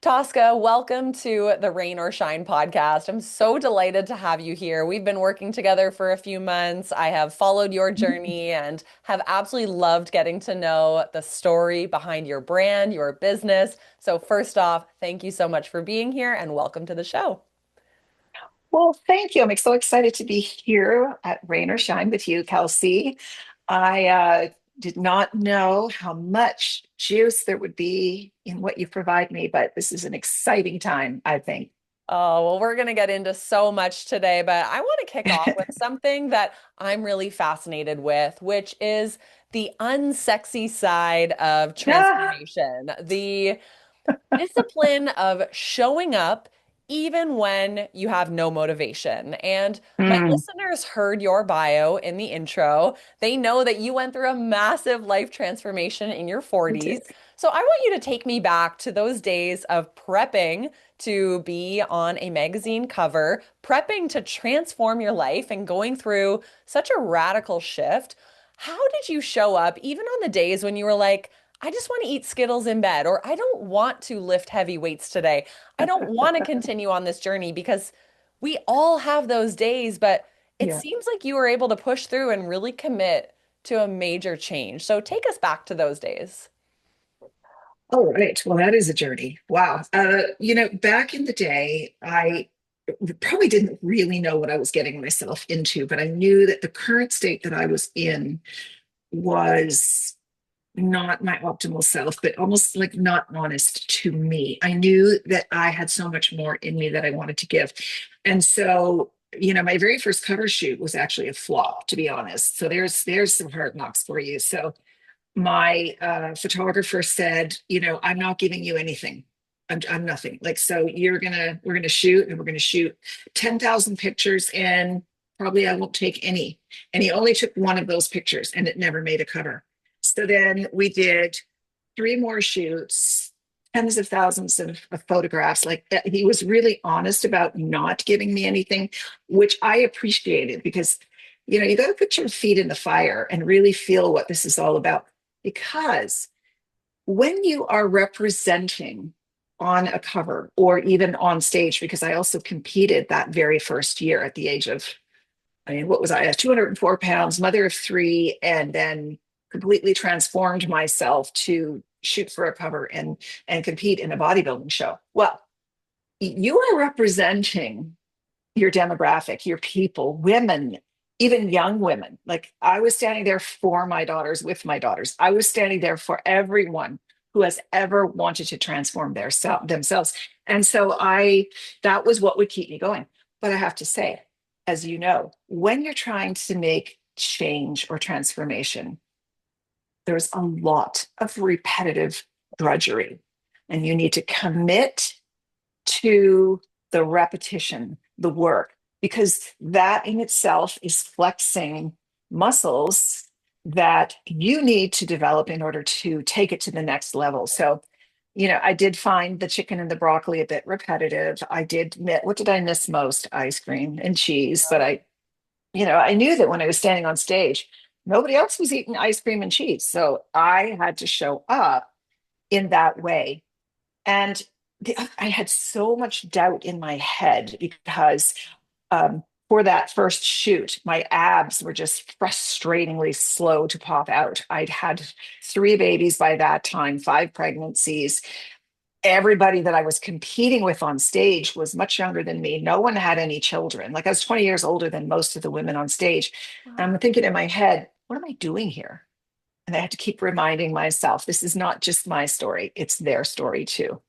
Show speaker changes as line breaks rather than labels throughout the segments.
Tosca, welcome to the Rain or Shine podcast. I'm so delighted to have you here. We've been working together for a few months. I have followed your journey and have absolutely loved getting to know the story behind your brand, your business. So, first off, thank you so much for being here and welcome to the show.
Well, thank you. I'm so excited to be here at Rain or Shine with you, Kelsey. I did not know how much juice there would be in what you provide me, but this is an exciting time, I think.
Oh, well, we're going to get into so much today, but I want to kick off with something that I'm really fascinated with, which is the unsexy side of
Ah,
transformation, the discipline of showing up even when you have no motivation. And my
mm,
listeners heard your bio in the intro. They know that you went through a massive life transformation in your
I
40s.
did.
So I want you to take me back to those days of prepping to be on a magazine cover, prepping to transform your life and going through such a radical shift. How did you show up even on the days when you were like, I just want to eat Skittles in bed, or I don't want to lift heavy weights today. I don't want to continue on this journey because we all have those days, but it
Yeah.
seems like you were able to push through and really commit to a major change. So take us back to those days.
All right. Well, that is a journey. Wow. Back in the day, I probably didn't really know what I was getting myself into, but I knew that the current state that I was in was not my optimal self, but almost like not honest to me. I knew that I had so much more in me that I wanted to give. And so, my very first cover shoot was actually a flop, to be honest. So there's some hard knocks for you. So my photographer said, I'm not giving you anything. I'm nothing. Like, so we're gonna shoot and we're gonna shoot 10,000 pictures and probably I won't take any. And he only took one of those pictures and it never made a cover. So then we did three more shoots, tens of thousands of photographs. Like he was really honest about not giving me anything, which I appreciated because, you got to put your feet in the fire and really feel what this is all about. Because when you are representing on a cover or even on stage, because I also competed that very first year at the age of, I mean, what was I? 204 pounds, mother of three, and then completely transformed myself to shoot for a cover and compete in a bodybuilding show. Well, you are representing your demographic, your people, women, even young women. Like I was standing there for my daughters, with my daughters. I was standing there for everyone who has ever wanted to transform themselves. And so that was what would keep me going. But I have to say, as you know, when you're trying to make change or transformation, there's a lot of repetitive drudgery, and you need to commit to the repetition, the work, because that in itself is flexing muscles that you need to develop in order to take it to the next level. So, I did find the chicken and the broccoli a bit repetitive. I did what did I miss most? Ice cream and cheese. But I knew that when I was standing on stage, nobody else was eating ice cream and cheese. So I had to show up in that way. And I had so much doubt in my head because for that first shoot, my abs were just frustratingly slow to pop out. I'd had three babies by that time, five pregnancies. Everybody that I was competing with on stage was much younger than me. No one had any children. Like I was 20 years older than most of the women on stage. And I'm thinking in my head, what am I doing here? And I had to keep reminding myself, this is not just my story, it's their story too.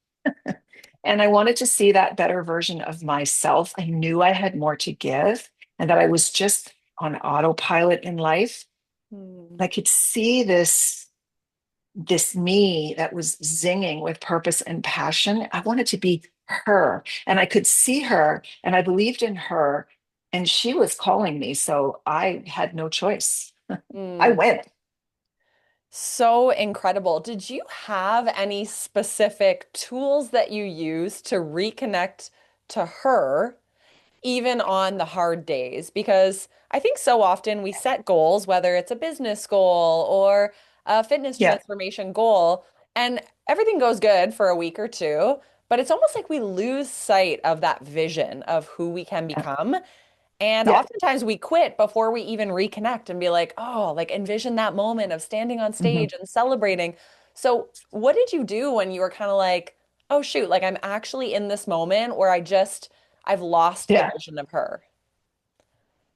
And I wanted to see that better version of myself. I knew I had more to give and that I was just on autopilot in life.
Hmm.
I could see this me that was zinging with purpose and passion. I wanted to be her and I could see her and I believed in her and she was calling me. So I had no choice. I
Hmm.
went.
So incredible. Did you have any specific tools that you use to reconnect to her, even on the hard days? Because I think so often we set goals, whether it's a business goal or a fitness
Yeah.
transformation goal, and everything goes good for a week or two. but it's almost like we lose sight of that vision of who we can
Yeah.
become. And
Yeah.
oftentimes we quit before we even reconnect and be like, oh, like envision that moment of standing on
Mhm.
stage and celebrating. So, what did you do when you were kind of like, oh, shoot, like I'm actually in this moment where I've lost the
Yeah.
vision of her?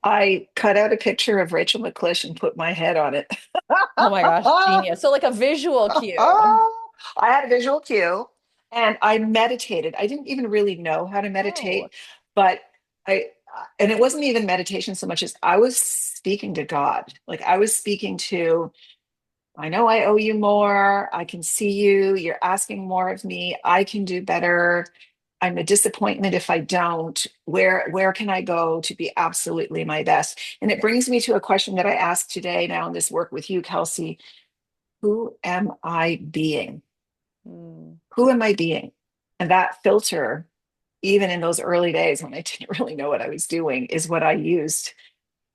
I cut out a picture of Rachel McClish and put my head on it.
Oh my gosh, genius. So, like a visual cue.
I had a visual cue and I meditated. I didn't even really know how to
Oh.
meditate, but I, and it wasn't even meditation so much as I was speaking to God. Like I was speaking to, I know I owe you more. I can see you. You're asking more of me. I can do better. I'm a disappointment if I don't. Where can I go to be absolutely my best? And it brings me to a question that I ask today now in this work with you, Kelsey. Who am I being?
Hmm.
Who am I being? And that filter, even in those early days when I didn't really know what I was doing, is what I used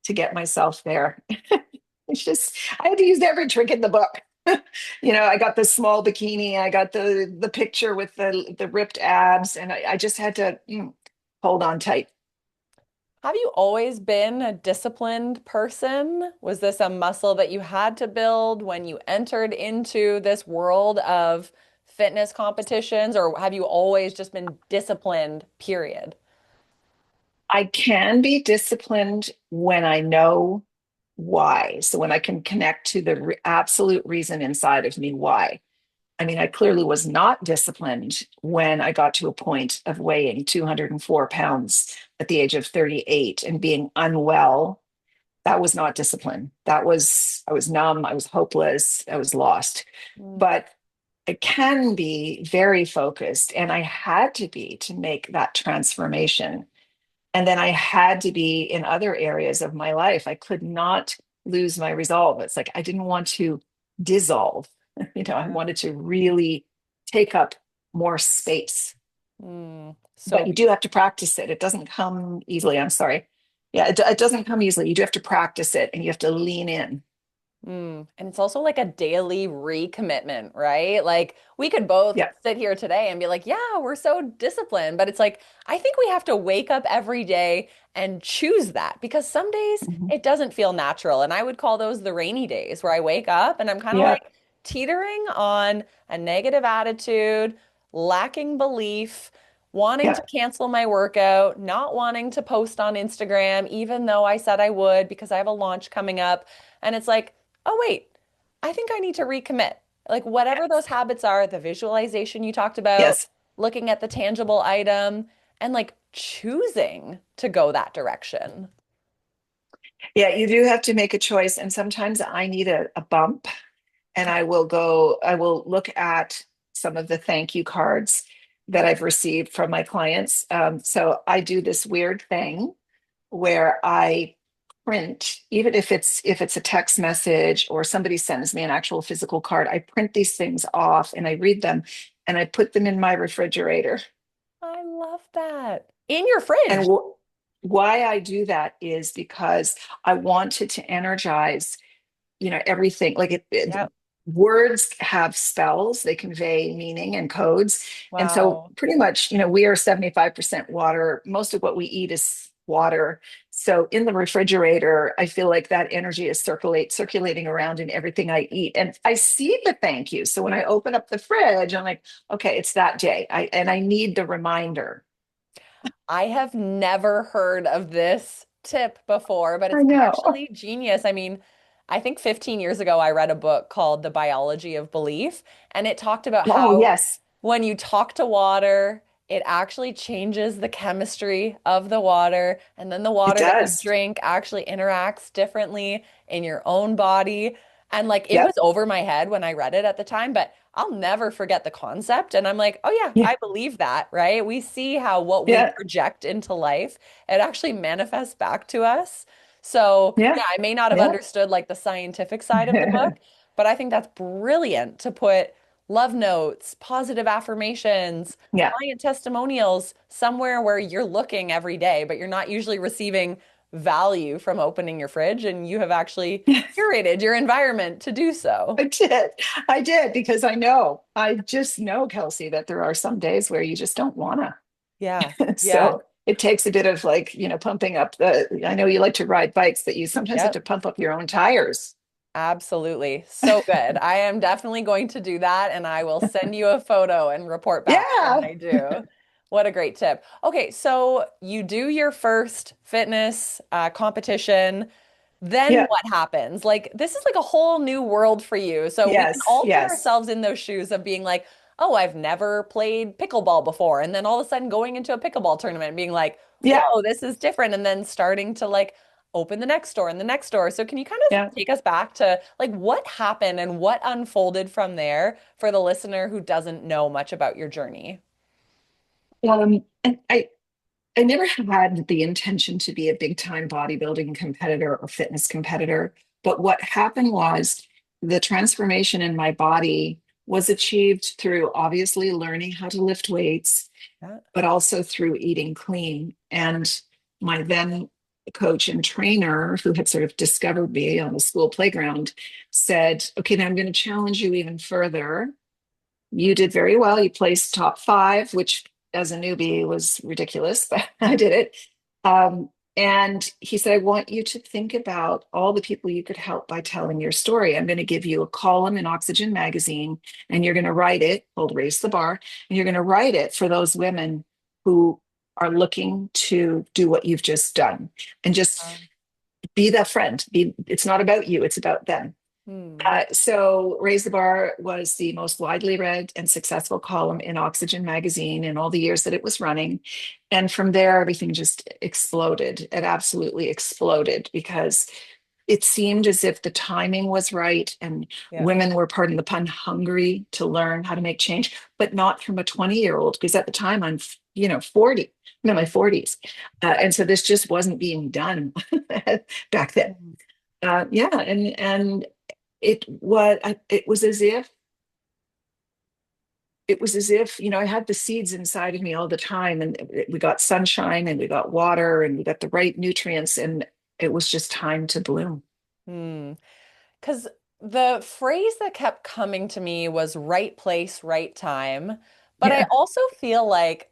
to get myself there. It's just I had to use every trick in the book. I got the small bikini, I got the picture with the ripped abs, and I just had to hold on tight.
Have you always been a disciplined person? Was this a muscle that you had to build when you entered into this world of fitness competitions, or have you always just been disciplined, period?
I can be disciplined when I know why. So when I can connect to the absolute reason inside of me why. I mean, I clearly was not disciplined when I got to a point of weighing 204 pounds at the age of 38 and being unwell. That was not discipline. I was numb, I was hopeless, I was lost.
Mm,
But I can be very focused, and I had to be to make that transformation. And then I had to be in other areas of my life. I could not lose my resolve. It's like I didn't want to dissolve. I wanted to really take up more space.
so
But you do have to practice it. It doesn't come easily. I'm sorry. Yeah, it doesn't come easily. You do have to practice it and you have to lean in.
And it's also like a daily recommitment, right? Like we could both
Yeah.
sit here today and be like, yeah, we're so disciplined. But it's like, I think we have to wake up every day and choose that because some days
Mhm.
it doesn't feel natural. And I would call those the rainy days where I wake up and I'm kind of
Yeah.
like teetering on a negative attitude, lacking belief, wanting
Yeah.
to cancel my workout, not wanting to post on Instagram, even though I said I would because I have a launch coming up. And it's like, oh, wait, I think I need to recommit. Like, whatever those
Yes.
habits are, the visualization you talked about,
Yes.
looking at the tangible item, and like choosing to go that direction.
Yeah, you do have to make a choice. And sometimes I need a bump and I will look at some of the thank you cards that I've received from my clients. So I do this weird thing where I print, even if it's a text message or somebody sends me an actual physical card, I print these things off and I read them and I put them in my refrigerator.
I love that. In your
And
fridge.
why I do that is because I wanted to energize everything like
Yep.
words have spells, they convey meaning and codes. And so
Wow.
pretty much we are 75% water. Most of what we eat is water. So in the refrigerator I feel like that energy is circulating around in everything I eat, and I see the thank you. So when I open up the fridge I'm like, okay, it's that day. I need the reminder.
I have never heard of this tip before, but
I
it's
know.
actually genius. I mean, I think 15 years ago, I read a book called The Biology of Belief, and it talked about
Oh
how
yes,
when you talk to water, it actually changes the chemistry of the water, and then the
it
water that you
does.
drink actually interacts differently in your own body. And like it was
Yep.
over my head when I read it at the time, but I'll never forget the concept. And I'm like, oh yeah,
Yeah.
I believe that, right? We see how what we
Yeah.
project into life, it actually manifests back to us. So
Yeah.
yeah, I may not have
Yeah.
understood like the scientific side of the book, but I think that's brilliant to put love notes, positive affirmations,
Yeah.
client testimonials somewhere where you're looking every day, but you're not usually receiving value from opening your fridge, and you have actually
Yes,
curated your environment to do so.
I did. I did because I just know, Kelsey, that there are some days where you just don't wanna.
Yeah. Yeah.
So it takes a bit of like, pumping up I know you like to ride bikes, but you sometimes have
Yep.
to pump up your own tires.
Absolutely. So good. I am definitely going to do that, and I will send you a photo and report back when
Yeah.
I do. What a great tip. Okay, so you do your first fitness competition. Then
Yeah.
what happens? Like, this is like a whole new world for you. So we can
Yes.
all put
Yes.
ourselves in those shoes of being like, oh, I've never played pickleball before. And then all of a sudden going into a pickleball tournament and being like,
Yeah.
whoa, this is different. And then starting to like open the next door and the next door. So can you kind of
Yeah.
take us back to like what happened and what unfolded from there for the listener who doesn't know much about your journey?
And I never had the intention to be a big time bodybuilding competitor or fitness competitor. But what happened was the transformation in my body was achieved through obviously learning how to lift weights,
Yeah.
but also through eating clean. And my then coach and trainer, who had sort of discovered me on the school playground, said, okay, now I'm going to challenge you even further. You did very well. You placed top five, which as a newbie was ridiculous, but I did it. And he said, I want you to think about all the people you could help by telling your story. I'm going to give you a column in Oxygen magazine, and you're going to write it, called Raise the Bar, and you're going to write it for those women who are looking to do what you've just done. And just be that friend. It's not about you, it's about them.
Hmm.
So Raise the Bar was the most widely read and successful column in Oxygen magazine in all the years that it was running. And from there, everything just exploded. It absolutely exploded because it seemed as if the timing was right and
Yeah.
women were, pardon the pun, hungry to learn how to make change, but not from a 20-year-old, because at the time I'm, 40, I'm in my 40s. And so this just wasn't being done back then.
Hmm.
Yeah, and it was as if I had the seeds inside of me all the time, and we got sunshine and we got water and we got the right nutrients, and it was just time to bloom.
Hmm. Because the phrase that kept coming to me was right place, right time. But I
Yeah,
also feel like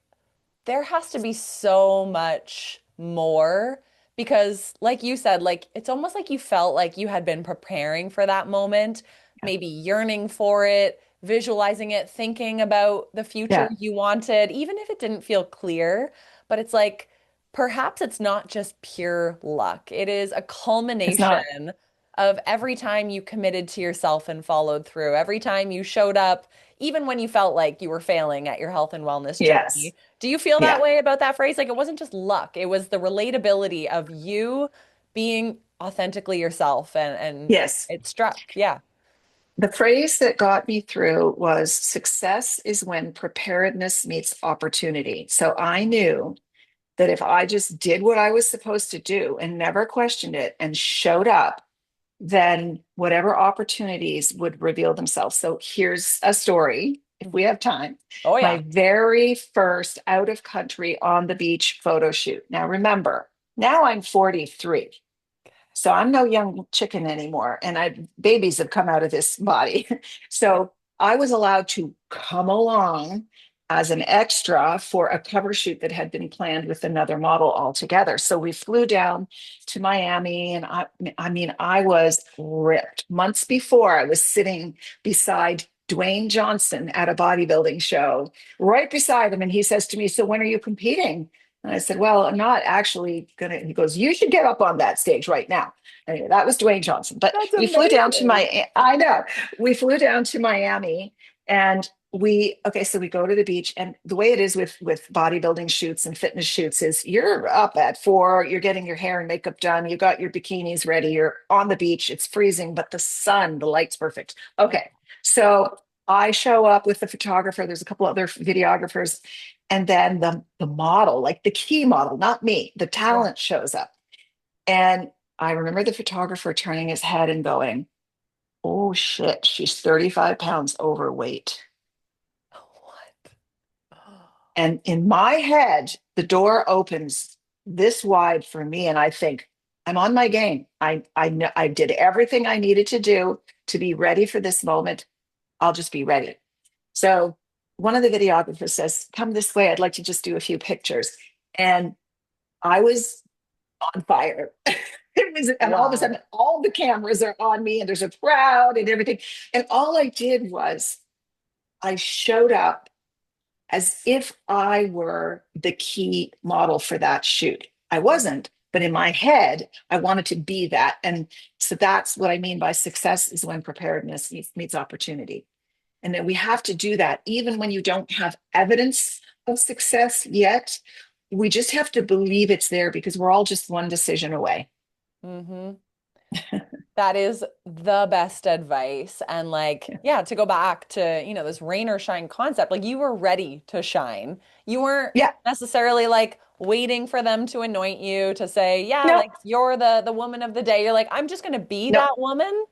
there has to be so much more because, like you said, like it's almost like you felt like you had been preparing for that moment,
yeah,
maybe yearning for it, visualizing it, thinking about the future
yeah.
you wanted, even if it didn't feel clear. But it's like perhaps it's not just pure luck, it is a
It's not.
culmination of every time you committed to yourself and followed through, every time you showed up, even when you felt like you were failing at your health and wellness
Yes,
journey. Do you feel that
yeah,
way about that phrase? Like it wasn't just luck, it was the relatability of you being authentically yourself and
yes.
it struck. Yeah.
The phrase that got me through was success is when preparedness meets opportunity. So I knew that if I just did what I was supposed to do and never questioned it and showed up, then whatever opportunities would reveal themselves. So here's a story, if we have time.
Oh
My
yeah.
very first out of country on the beach photo shoot. Now, remember, now I'm 43. So I'm no young chicken anymore. And babies have come out of this body. So I was allowed to come along as an extra for a cover shoot that had been planned with another model altogether. So we flew down to Miami, and I mean, I was ripped. Months before, I was sitting beside Dwayne Johnson at a bodybuilding show, right beside him. And he says to me, so when are you competing? And I said, well, I'm not actually going to. He goes, you should get up on that stage right now. Anyway, that was Dwayne Johnson. But
That's amazing.
I know, we flew down to Miami, and okay, so we go to the beach. And the way it is with bodybuilding shoots and fitness shoots is you're up at 4, you're getting your hair and makeup done, you got your bikinis ready, you're on the beach, it's freezing, but the light's perfect. Okay, so I show up with the photographer, there's a couple other videographers, and then the model, like the key model, not me, the
Yeah.
talent shows up. And I remember the photographer turning his head and going, oh shit, she's 35 pounds overweight.
What?
And in my head, the door opens this wide for me, and I think I'm on my game. I know I did everything I needed to do to be ready for this moment. I'll just be ready. So one of the videographers says, "Come this way. I'd like to just do a few pictures." And I was on fire. And all of a
Wow.
sudden, all the cameras are on me, and there's a crowd and everything. And all I did was I showed up as if I were the key model for that shoot. I wasn't, but in my head, I wanted to be that. And so that's what I mean by success is when preparedness meets opportunity. And then we have to do that even when you don't have evidence of success yet. We just have to believe it's there because we're all just one decision away.
Hmm. That is the best advice. And like,
Yeah.
yeah, to go back to, this rain or shine concept, like you were ready to shine. You weren't
Yeah.
necessarily like waiting for them to anoint you to say, yeah,
No,
like you're the woman of the day. You're like, I'm just gonna be
no.
that woman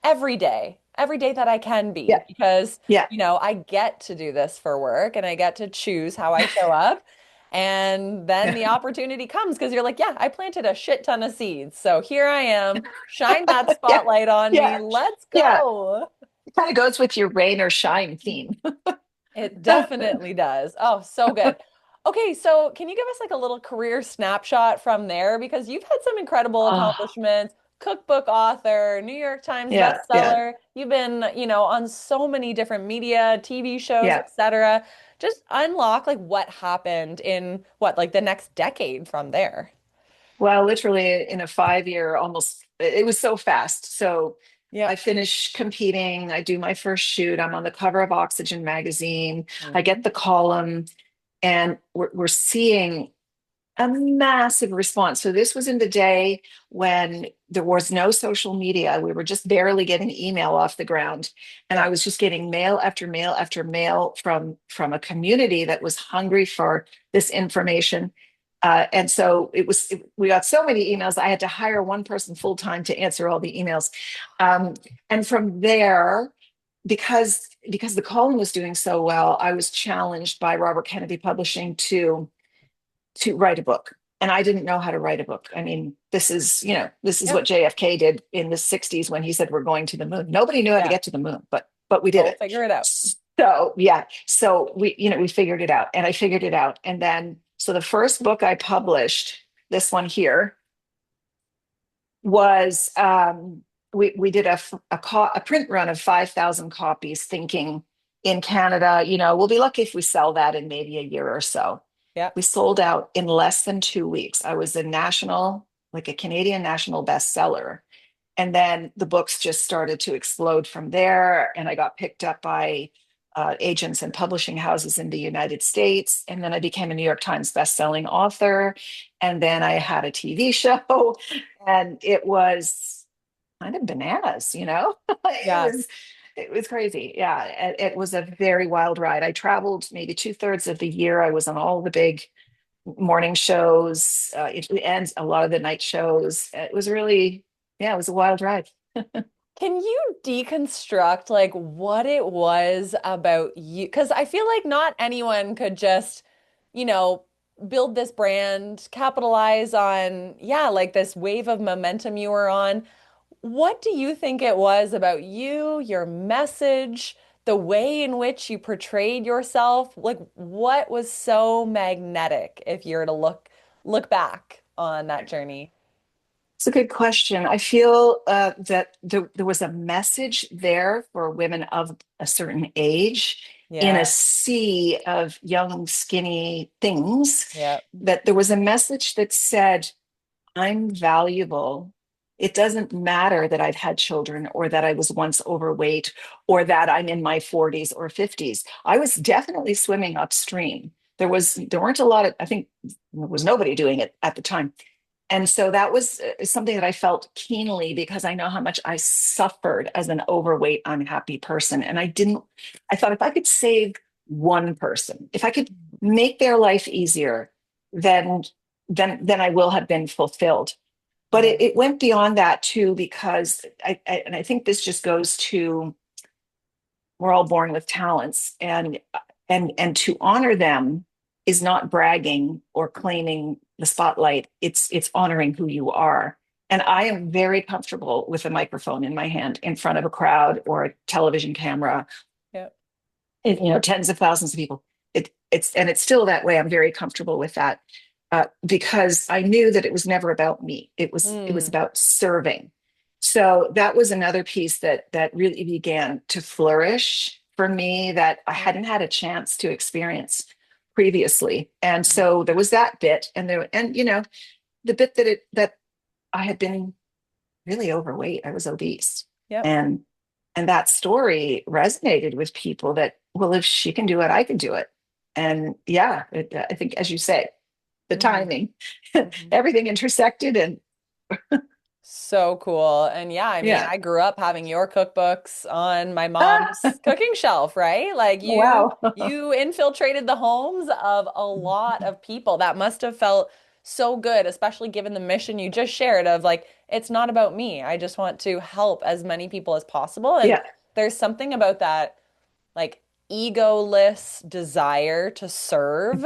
every day that I can
Yeah.
be because,
Yeah.
I get to do this for work and I get to choose how I show up. And then the opportunity comes because you're like, yeah, I planted a shit ton of seeds. So here I am. Shine that
Yeah.
spotlight on me.
Yeah.
Let's
Yeah.
go.
It kind of goes with your rain or shine theme.
It definitely does. Oh, so good. Okay, so can you give us like a little career snapshot from there? Because you've had some incredible
Oh,
accomplishments, cookbook author, New York Times
yeah. Yeah.
bestseller. You've been, on so many different media, TV shows,
Yeah.
etc. Just unlock like what happened in what, like the next decade from there.
Well, literally in a 5 year, almost, it was so fast. So I
Yep.
finish competing. I do my first shoot. I'm on the cover of Oxygen magazine. I get
Mhm.
the column, and we're seeing a massive response. So this was in the day when there was no social media. We were just barely getting email off the ground. And I
Yeah.
was just getting mail after mail after mail from a community that was hungry for this information. And so we got so many emails. I had to hire one person full time to answer all the emails. And from there, because the column was doing so well, I was challenged by Robert Kennedy Publishing to write a book. And I didn't know how to write a book. I mean, this is
Yep.
what JFK did in the 60s when he said we're going to the moon. Nobody knew how to
Yeah.
get to the moon, but we did
Go
it.
figure it out.
So yeah. So we figured it out, and I figured it out. And then so the first book I published, this one here, was we did a print run of 5,000 copies, thinking in Canada, we'll be lucky if we sell that in maybe a year or so.
Yeah.
We sold out in less than 2 weeks. I was like a Canadian national bestseller. And then the books just started to explode from there. And I got picked up by agents and publishing houses in the United States. And then I became a New York Times bestselling author. And then I had a TV show, and it was kind of bananas. It
Yeah.
was it was crazy. Yeah, it was a very wild ride. I traveled maybe 2/3 of the year. I was on all the big morning shows, and a lot of the night shows. It was really, yeah, it was a wild ride.
Can you deconstruct like what it was about you? Because I feel like not anyone could just, you know, build this brand, capitalize on, yeah, like this wave of momentum you were on. What do you think it was about you, your message, the way in which you portrayed yourself? Like what was so magnetic if you were to look back on that journey?
It's a good question. I feel that there was a message there for women of a certain age in a
Yeah.
sea of young, skinny things,
Yeah.
that there was a message that said, I'm valuable. It doesn't matter that I've had children, or that I was once overweight, or that I'm in my 40s or 50s. I was definitely swimming upstream. There weren't a lot of, I think there was nobody doing it at the time. And so that was something that I felt keenly, because I know how much I suffered as an overweight, unhappy person. And I thought if I could save one person, if I could make their life easier, then then I will have been fulfilled. But
Yeah.
it went beyond that too, because and I think this just goes to, we're all born with talents, and to honor them is not bragging or claiming the spotlight. It's honoring who you are. And I am very comfortable with a microphone in my hand in front of a crowd or a television camera,
Yep.
and, tens of thousands of people. It's still that way. I'm very comfortable with that, because I knew that it was never about me. It was
Mm,
about serving. So that was another piece that really began to flourish for me that I
yep.
hadn't had a chance to experience previously. And so there was that bit, and the bit that I had been really overweight. I was obese.
Yep.
And that story resonated with people that, well, if she can do it, I can do it. And yeah, I think, as you say, the
Hmm.
timing,
Hmm.
everything intersected. And
So cool. And yeah, I mean,
yeah.
I grew up having your cookbooks on my
Ah,
mom's cooking shelf, right? Like you
wow.
you infiltrated the homes of a lot of people. That must have felt so good, especially given the mission you just shared of like, it's not about me. I just want to help as many people as possible. And
Yeah.
there's something about that like egoless desire to serve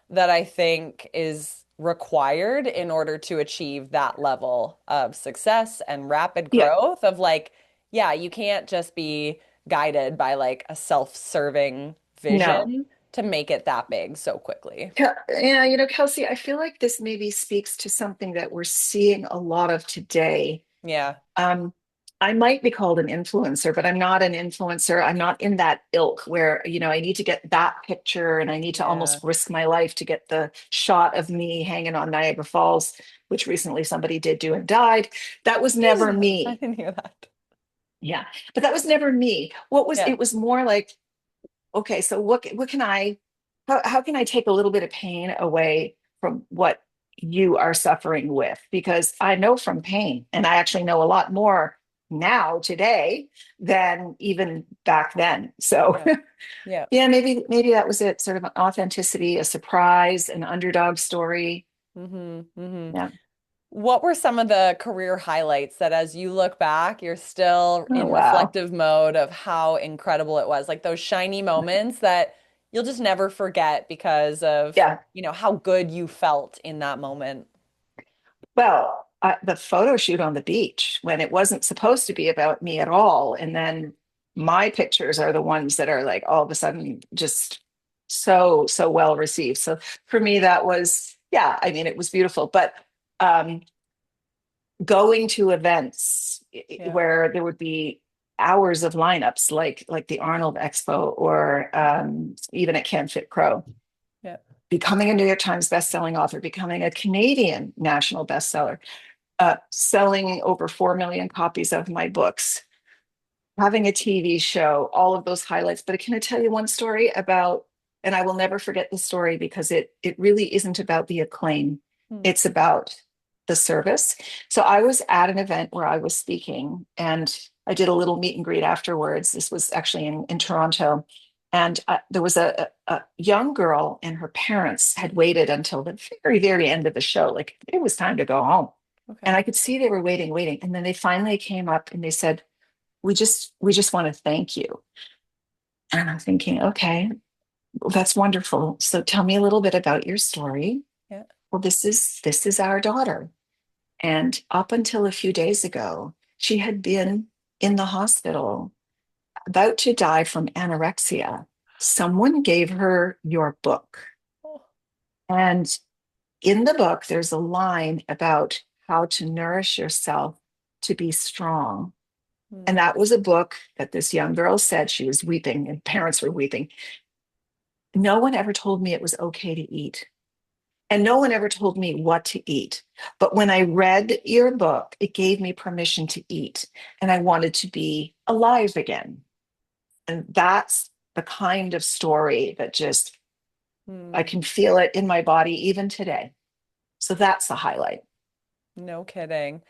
that I think is required in order to achieve that level of success and rapid
Yeah.
growth of like, yeah, you can't just be guided by like a self-serving
No.
vision to make it that big so quickly.
Yeah, Kelsey, I feel like this maybe speaks to something that we're seeing a lot of today.
Yeah.
Um, I might be called an influencer, but I'm not an influencer. I'm not in that ilk where, I need to get that picture and I need to
Yeah.
almost risk my life to get the shot of me hanging on Niagara Falls, which recently somebody did do and died. That was never
Jesus, I
me.
didn't hear that.
Yeah, but that was never me.
Yeah.
It was more like, okay, so what can how can I take a little bit of pain away from what you are suffering with? Because I know from pain, and I actually know a lot more now today than even back then. So
Yeah. Yeah.
yeah, maybe that was it, sort of an authenticity, a surprise, an underdog story.
Mm-hmm. Mm-hmm.
Yeah.
What were some of the career highlights that as you look back, you're still
Oh,
in
wow.
reflective mode of how incredible it was? Like those shiny moments that you'll just never forget because of,
Yeah.
how good you felt in that moment.
Well, the photo shoot on the beach when it wasn't supposed to be about me at all. And then my pictures are the ones that are like all of a sudden just so well received. So for me, that was, yeah, I mean, it was beautiful. But um, going to events
Yeah.
where there would be hours of lineups, like the Arnold Expo or even at Can Fit Pro,
Yeah.
becoming a New York Times bestselling author, becoming a Canadian national bestseller, selling over 4 million copies of my books, having a TV show, all of those highlights. But can I tell you one story about, and I will never forget the story because it really isn't about the acclaim.
Hmm.
It's about the service. So I was at an event where I was speaking and I did a little meet and greet afterwards. This was actually in Toronto. And there was a young girl and her parents had waited until the very, very end of the show. Like it was time to go home. And
Okay.
I could see they were waiting, waiting. And then they finally came up and they said, we just want to thank you. And I'm thinking, okay, well, that's wonderful. So tell me a little bit about your story.
Yeah.
Well, this is our daughter. And up until a few days ago, she had been in the hospital about to die from anorexia. Someone gave her your book.
Oh.
And in the book, there's a line about how to nourish yourself to be strong. And
Hmm.
that was a book that this young girl said she was weeping, and parents were weeping. No one ever told me it was okay to eat. And no one ever told me what to eat. But when I read your book, it gave me permission to eat. And I wanted to be alive again. And that's the kind of story that just, I
Hmm.
can feel it in my body even today. So that's the highlight.
No kidding.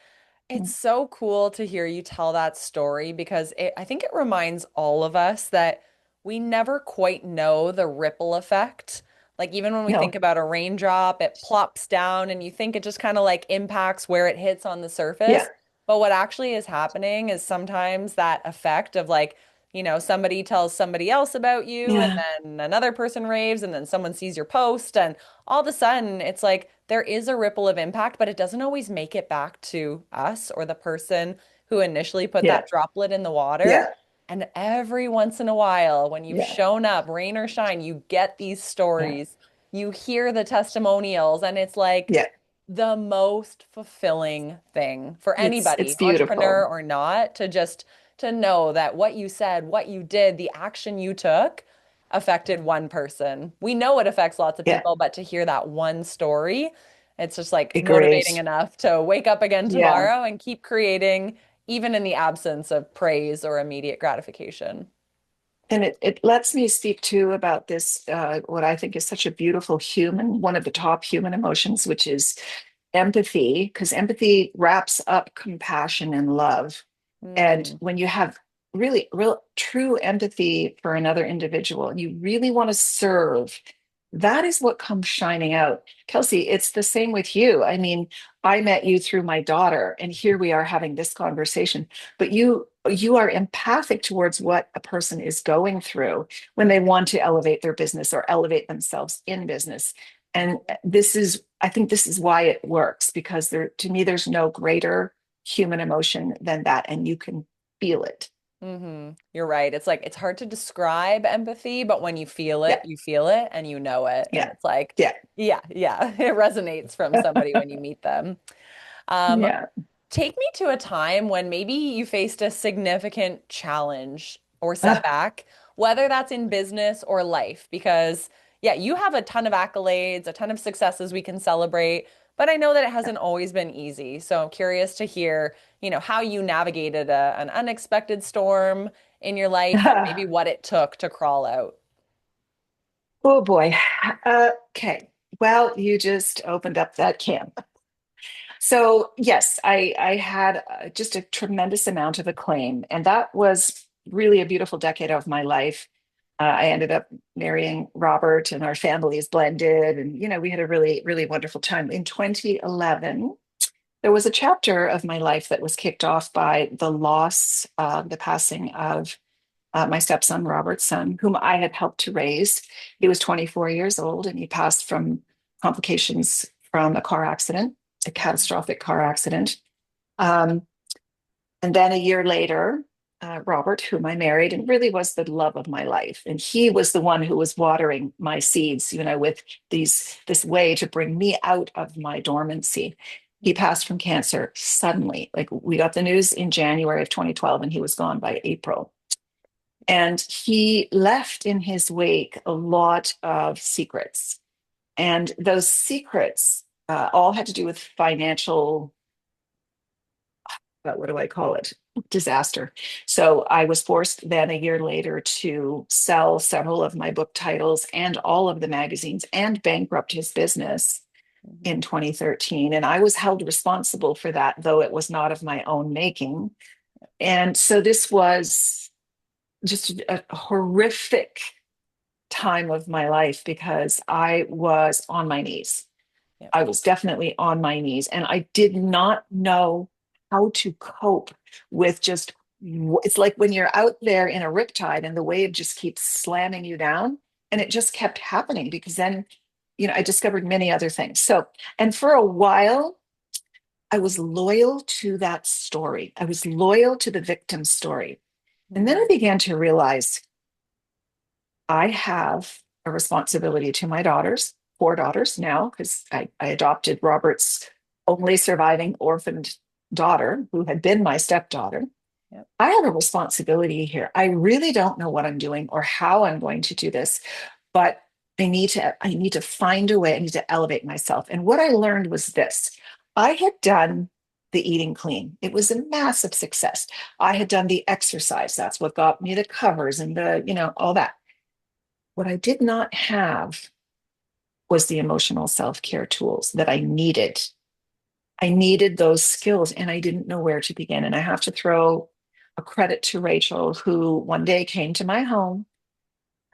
It's
Mm.
so cool to hear you tell that story because I think it reminds all of us that we never quite know the ripple effect. Like even when we think
No,
about a raindrop, it plops down and you think it just kind of like impacts where it hits on the
yeah,
surface. But what actually is happening is sometimes that effect of like somebody tells somebody else about you, and
Yeah.
then another person raves, and then someone sees your post, and all of a sudden it's like there is a ripple of impact, but it doesn't always make it back to us or the person who initially put
Yeah.
that droplet in the water.
Yeah.
And every once in a while, when you've
Yeah.
shown up, rain or shine, you get these
Yeah.
stories, you hear the testimonials, and it's like
Yeah.
the most fulfilling thing for
It's
anybody, entrepreneur
beautiful.
or not, to just to know that what you said, what you did, the action you took affected one person. We know it affects lots of
Yeah.
people, but to hear that one story, it's just like
Agreed.
motivating enough to wake up again
Yeah.
tomorrow and keep creating, even in the absence of praise or immediate gratification.
And it lets me speak too about this, what I think is such a beautiful human, one of the top human emotions, which is empathy, because empathy wraps up compassion and love. And
Mm,
when you have really, real, true empathy for another individual, you really want to serve. That is what comes shining out. Kelsey, it's the same with you. I mean, I met you through my daughter, and here we are having this conversation. But you are empathic towards what a person is going through when they want to elevate their business or elevate themselves in business. And I think this is why it works, because to me, there's no greater human emotion than that, and you can feel it.
You're right. It's like it's hard to describe empathy, but when
Yeah,
you feel it and you know it. And
yeah,
it's like,
yeah,
yeah, yeah, it resonates from somebody when you meet them. Um,
yeah.
Take me to a time when maybe you faced a significant challenge or
Ah,
setback, whether that's in business or life, because yeah, you have a ton of accolades, a ton of successes we can celebrate, but I know that it hasn't always been easy. So I'm curious to hear, how you navigated an unexpected storm in your life and maybe
ah.
what it took to crawl out.
Oh boy. Okay. Well, you just opened up that can. So yes, I had just a tremendous amount of acclaim, and that was really a beautiful decade of my life. I ended up marrying Robert, and our families blended, and we had a really, really wonderful time. In 2011, there was a chapter of my life that was kicked off by the passing of my stepson, Robert's son, whom I had helped to raise. He was 24 years old, and he passed from complications from a car accident, a catastrophic car accident. Um, and then a year later, Robert, whom I married and really was the love of my life, and he was the one who was watering my seeds, with this way to bring me out of my dormancy. He passed from cancer suddenly. Like, we got the news in January of 2012, and he was gone by April. And he left in his wake a lot of secrets. And those secrets all had to do with financial, what do I call it? Disaster. So I was forced then a year later to sell several of my book titles and all of the magazines and bankrupt his business
Mhm.
in 2013. And I was held responsible for that, though it was not of my own making. And so this was just a horrific time of my life because I was on my knees.
Yep.
I was definitely on my knees, and I did not know how to cope with just it's like when you're out there in a riptide and the wave just keeps slamming you down, and it just kept happening because then I discovered many other things. So, and for a while I was loyal to that story. I was loyal to the victim story. And then I
Mhm.
began to realize I have a responsibility to my daughters, four daughters now, because I adopted Robert's only surviving orphaned daughter, who had been my stepdaughter.
Yep.
I have a responsibility here. I really don't know what I'm doing or how I'm going to do this, but I need to find a way. I need to elevate myself. And what I learned was this. I had done the eating clean. It was a massive success. I had done the exercise. That's what got me the covers and all that. What I did not have was the emotional self-care tools that I needed. I needed those skills and I didn't know where to begin. And I have to throw a credit to Rachel, who one day came to my home.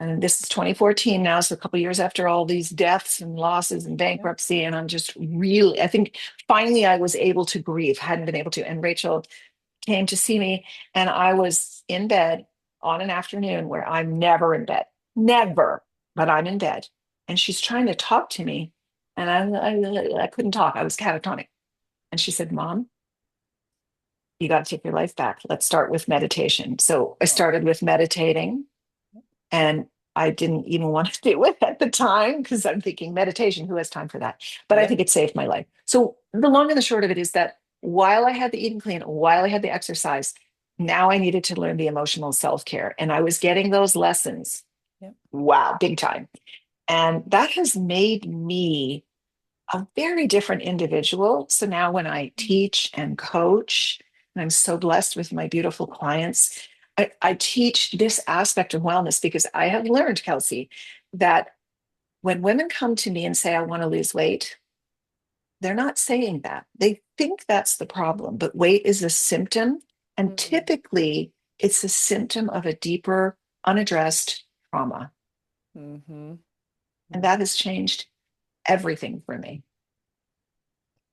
And this is 2014 now, so a couple of years after all these deaths and losses and
Yep.
bankruptcy. And I'm just really, I think finally I was able to grieve, hadn't been able to. And Rachel came to see me, and I was in bed on an afternoon where I'm never in bed, never, but I'm in bed. And she's trying to talk to me. And I couldn't talk. I was catatonic. And she said, Mom, you got to take your life back. Let's start with meditation. So I
Oh,
started with meditating, and I didn't even want to do it at the time because I'm thinking meditation, who has time for that? But I
yep.
think it saved my life. So the long and the short of it is that while I had the eating clean, while I had the exercise, now I needed to learn the emotional self-care. And I was getting those lessons.
Yep.
Wow, big time. And that has made me a very different individual. So now when I
Mm.
teach and coach, and I'm so blessed with my beautiful clients, I teach this aspect of wellness because I have learned, Kelsey, that when women come to me and say, I want to lose weight, they're not saying that. They think that's the problem, but weight is a symptom. And
Mm.
typically, it's a symptom of a deeper, unaddressed trauma.
Mm-hmm.
And that has changed everything for me.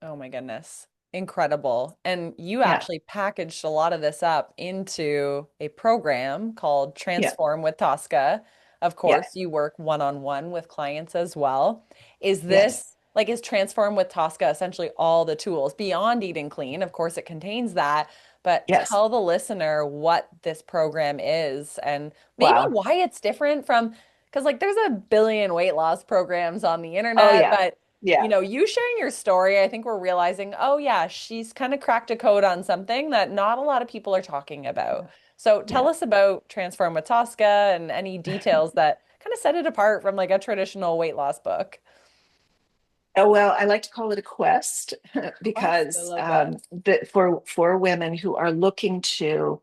Oh my goodness. Incredible. And you
Yeah.
actually packaged a lot of this up into a program called
Yeah.
Transform with Tosca. Of
Yeah.
course, you work one-on-one with clients as well. Is
Yes.
this like is Transform with Tosca essentially all the tools beyond eating clean? Of course, it contains that, but
Yes.
tell the listener what this program is and maybe
Wow.
why it's different from because like there's a billion weight loss programs on the
Oh,
internet,
yeah.
but
Yeah.
you sharing your story, I think we're realizing, oh yeah, she's kind of cracked a code on something that not a lot of people are talking about.
Yeah.
So tell
Yeah.
us about Transform with Tosca and any details that kind of set it apart from like a traditional weight loss book.
Oh, well, I like to call it a quest
Quest, I
because
love that.
for women who are looking to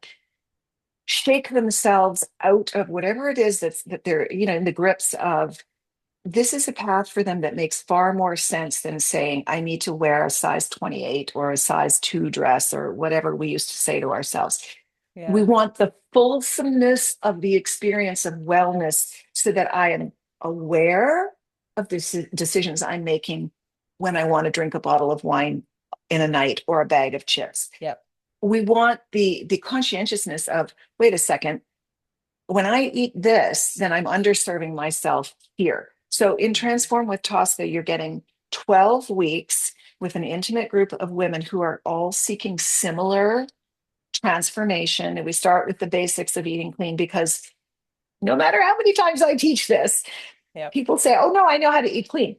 shake themselves out of whatever it is that they're, in the grips of, this is a path for them that makes far more sense than saying, I need to wear a size 28 or a size 2 dress or whatever we used to say to ourselves. We
Yeah.
want the fulsomeness of the experience of wellness so that I am aware of the decisions I'm making when I want to drink a bottle of wine in a night or a bag of chips.
Yep.
We want the conscientiousness of, wait a second, when I eat this, then I'm underserving myself here. So in
Mhm.
Transform with Tosca, you're getting 12 weeks with an intimate group of women who are all seeking similar transformation. And we start with the basics of eating clean because no matter how many times I teach this,
Yep.
people say, oh, no, I know how to eat clean.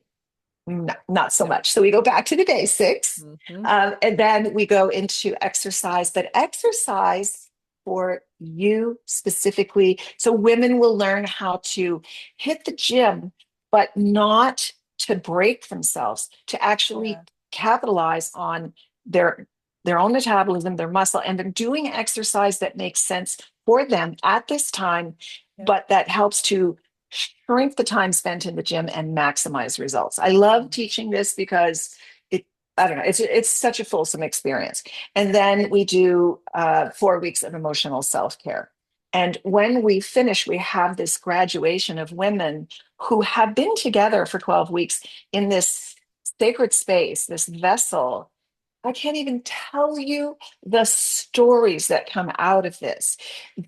No, not so
Yep.
much. So we go back to the basics.
Hmm.
And then we go into exercise, but exercise for you specifically. So women will learn how to hit the gym, but not to break themselves, to actually
Yeah.
capitalize on their their own metabolism, their muscle, and they're doing exercise that makes sense for them at this time,
Yep.
but that helps to shrink the time spent in the gym and maximize results. I love teaching this because it, I don't know, it's such a fulsome experience. And then we do 4 weeks of emotional self-care. And when we finish, we have this graduation of women who have been together for 12 weeks in this sacred space, this vessel. I can't even tell you the stories that come out of this.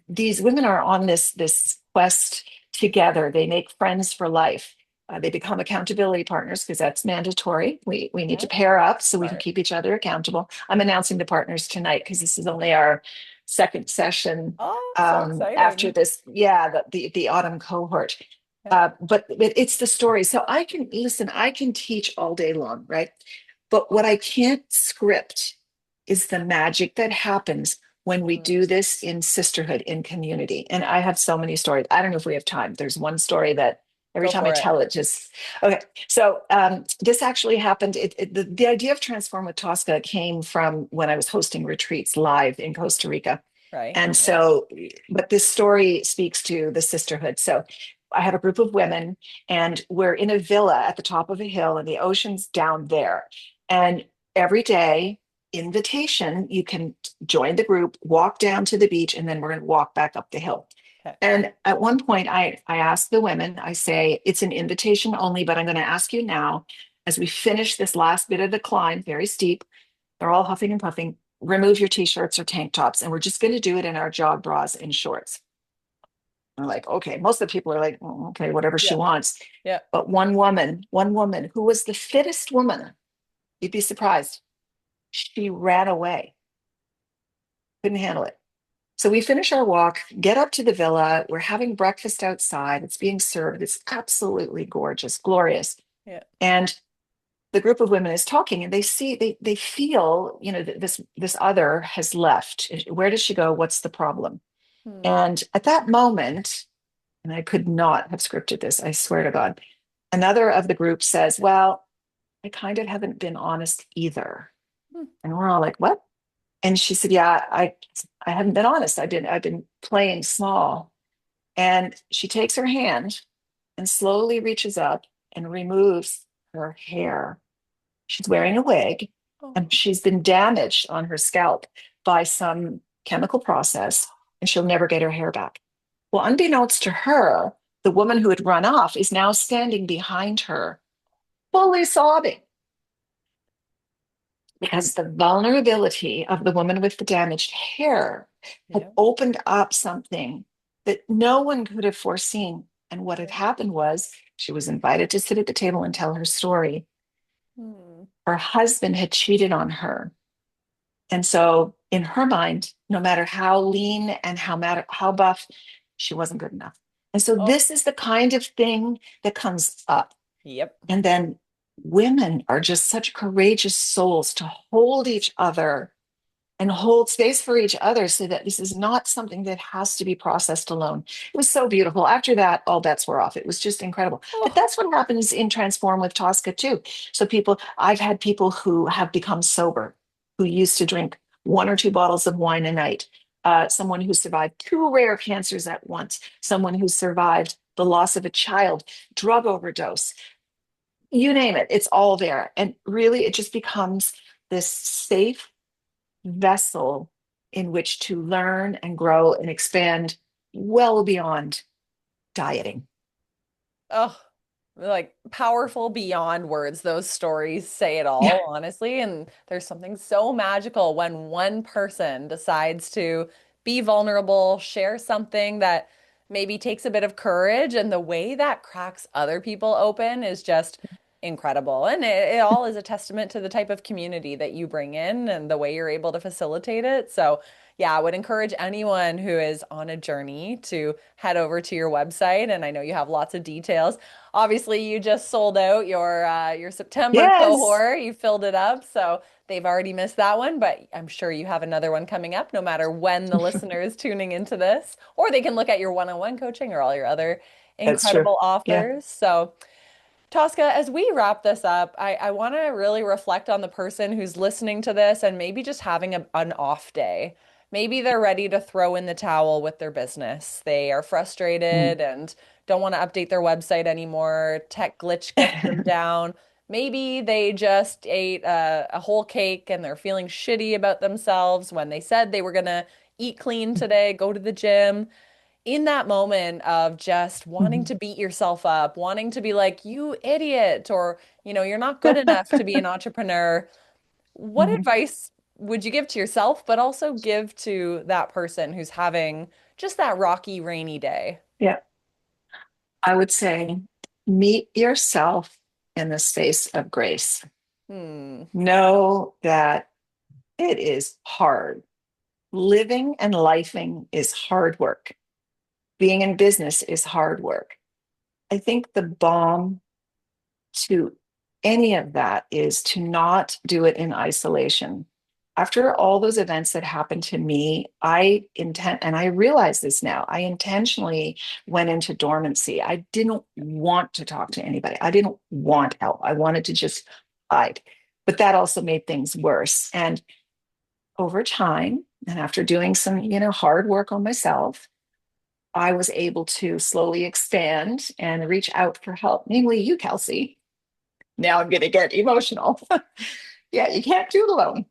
These women are on this quest together. They make friends for life. They become accountability partners because that's mandatory. We need to
Yep.
pair up so we can
Smart.
keep each other accountable. I'm announcing the partners tonight because this is only our second session
Oh, so
after
exciting.
this. Yeah, the autumn cohort.
Yep.
But it's the story. So I can listen. I can teach all day long, right? But what I can't script is the magic that happens when we
Mm.
do this in sisterhood, in community. And I have so many stories. I don't know if we have time. There's one story that every
Go
time I
for it.
tell it, just okay. So this actually happened. The idea of Transform with Tosca came from when I was hosting retreats live in Costa Rica.
Right.
And
Yeah.
so, but this story speaks to the sisterhood. So I have a group of women, and we're in a villa at the top of a hill, and the ocean's down there. And every day, invitation, you can join the group, walk down to the beach, and then we're going to walk back up the hill.
Okay.
And at one point, I ask the women, I say, it's an invitation only, but I'm going to ask you now, as we finish this last bit of the climb, very steep, they're all huffing and puffing, remove your t shirts or tank tops. And we're just going to do it in our jog bras and shorts. I'm like, okay, most of the people are like, "Oh, okay, whatever she
Yeah.
wants."
Yeah.
But one woman who was the fittest woman, you'd be surprised. She ran away, couldn't handle it. So we finish our walk, get up to the villa. We're having breakfast outside. It's being served. It's absolutely gorgeous, glorious.
Yeah.
And the group of women is talking, and they feel, that this other has left. Where does she go? What's the problem?
Hmm.
And at that moment, and I could not have scripted this, I swear to God, another of the group says, "Well, I kind of haven't been honest either."
Hmm.
And we're all like, "What?" And she said, "Yeah, I haven't been honest. I've been playing small." And she takes her hand and slowly reaches up and removes her hair. She's wearing a wig,
Oh.
and she's been damaged on her scalp by some chemical process, and she'll never get her hair back. Well, unbeknownst to her, the woman who had run off is now standing behind her, fully sobbing, because the vulnerability of the woman with the damaged hair had
Yeah.
opened up something that no one could have foreseen. And what had
Yeah.
happened was she was invited to sit at the table and tell her story.
Hmm.
Her husband had cheated on her. And so in her mind, no matter how lean and how buff, she wasn't good enough. And so
Oh.
this is the kind of thing that comes up.
Yep.
And then women are just such courageous souls to hold each other and hold space for each other, so that this is not something that has to be processed alone. It was so beautiful. After that, all bets were off. It was just incredible. But
Oh.
that's what happens in Transform with Tosca too. So I've had people who have become sober, who used to drink one or two bottles of wine a night. Someone who survived two rare cancers at once, someone who survived the loss of a child, drug overdose, you name it, it's all there. And really, it just becomes this safe vessel in which to learn and grow and expand well beyond dieting.
Oh, like powerful beyond words. Those stories say it
Yeah.
all, honestly. And there's something so magical when one person decides to be vulnerable, share something that maybe takes a bit of courage, and the way that cracks other people open is just incredible. And it all is a testament to the type of community that you bring in and the way you're able to facilitate it. So, yeah, I would encourage anyone who is on a journey to head over to your website. And I know you have lots of details. Obviously, you just sold out your September
Yes,
cohort. You filled it up, so they've already missed that one. But I'm sure you have another one coming up, no matter when the listener is tuning into this, or they can look at your one-on-one coaching or all your other
that's true.
incredible
Yeah.
offers. So. Tosca, as we wrap this up, I want to really reflect on the person who's listening to this and maybe just having an off day. Maybe they're ready to throw in the towel with their business. They are
Mm.
frustrated and don't want to update their website anymore. Tech glitch gets them down. Maybe they just ate a whole cake and they're feeling shitty about themselves when they said they were going to eat clean today, go to the gym in that moment of just wanting
Mhm.
to beat yourself up, wanting to be like, you idiot, or, you're not good enough to be an entrepreneur, what
Mhm.
advice would you give to yourself, but also give to that person who's having just that rocky, rainy day?
Yeah. I would say meet yourself in the space of grace.
Hmm.
Know that it is hard. Living and lifing is hard work. Being in business is hard work. I think the bomb to any of that is to not do it in isolation. After all those events that happened to me, and I realize this now, I intentionally went into dormancy. I didn't want to talk to anybody. I didn't want help. I wanted to just hide. But that also made things worse. And over time, and after doing some, hard work on myself, I was able to slowly expand and reach out for help, namely you, Kelsey. Now I'm going to get emotional. Yeah, you can't do it alone.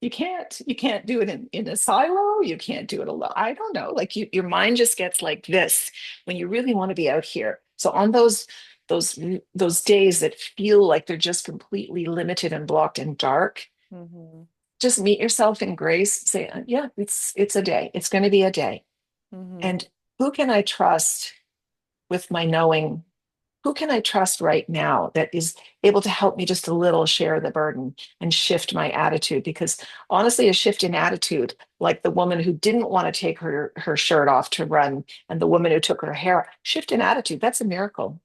You can't do it in a silo. You can't do it alone. I don't know. Like your mind just gets like this when you really want to be out here. So on those those days that feel like they're just completely limited and blocked and dark,
Hmm.
just meet yourself in grace. Say, yeah, it's a day. It's going to be a day.
Hmm.
And Who can I trust with my knowing? Who can I trust right now that is able to help me just a little share the burden and shift my attitude? Because honestly, a shift in attitude, like the woman who didn't want to take her shirt off to run and the woman who took her hair, shift in attitude, that's a miracle.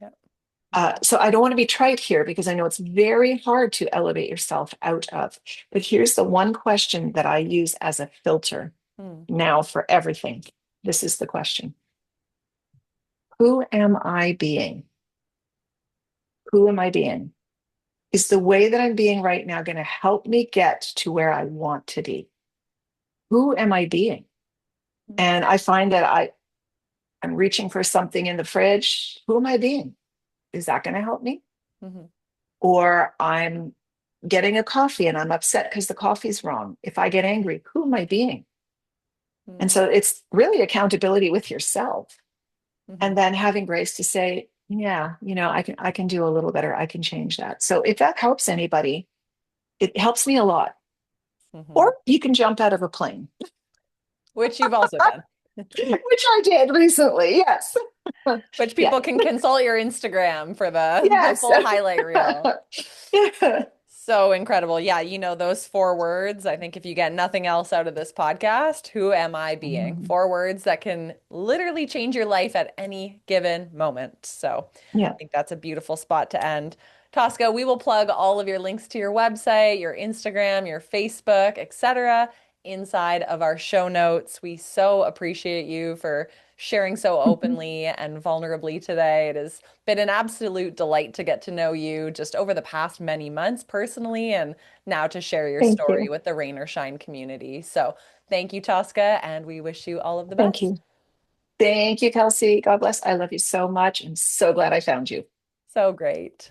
Yeah.
So I don't want to be trite here because I know it's very hard to elevate yourself out of. But here's the one question that I use as a filter
Hmm.
now for everything. This is the question. Who am I being? Who am I being? Is the way that I'm being right now going to help me get to where I want to be? Who am I being?
Hmm.
And I find that I'm reaching for something in the fridge. Who am I being? Is that going to help me?
Hmm.
Or I'm getting a coffee and I'm upset because the coffee's wrong. If I get angry, who am I being? And
Hmm.
so it's really accountability with yourself.
Hmm.
And then having grace to say, yeah, I can do a little better. I can change that. So if that helps anybody, it helps me a lot.
Hmm.
Or you can jump out of a plane,
Which you've also done.
which I did recently. Yes.
Which
Yeah.
people can consult your Instagram for the
Yes.
full highlight reel.
Yeah.
So incredible. Yeah, those four words. I think if you get nothing else out of this podcast, who am I being?
Mhm.
Four words that can literally change your life at any given moment. So I
Yeah.
think that's a beautiful spot to end. Tosca, we will plug all of your links to your website, your Instagram, your Facebook, etc., inside of our show notes. We so appreciate you for sharing so
Mhm.
openly and vulnerably today. It has been an absolute delight to get to know you just over the past many months personally, and now to share your
Thank
story
you.
with the Rain or Shine community. So thank you, Tosca, and we wish you all of the
Thank
best.
you. Thank you, Kelsey. God bless. I love you so much. I'm so glad I found you.
So great.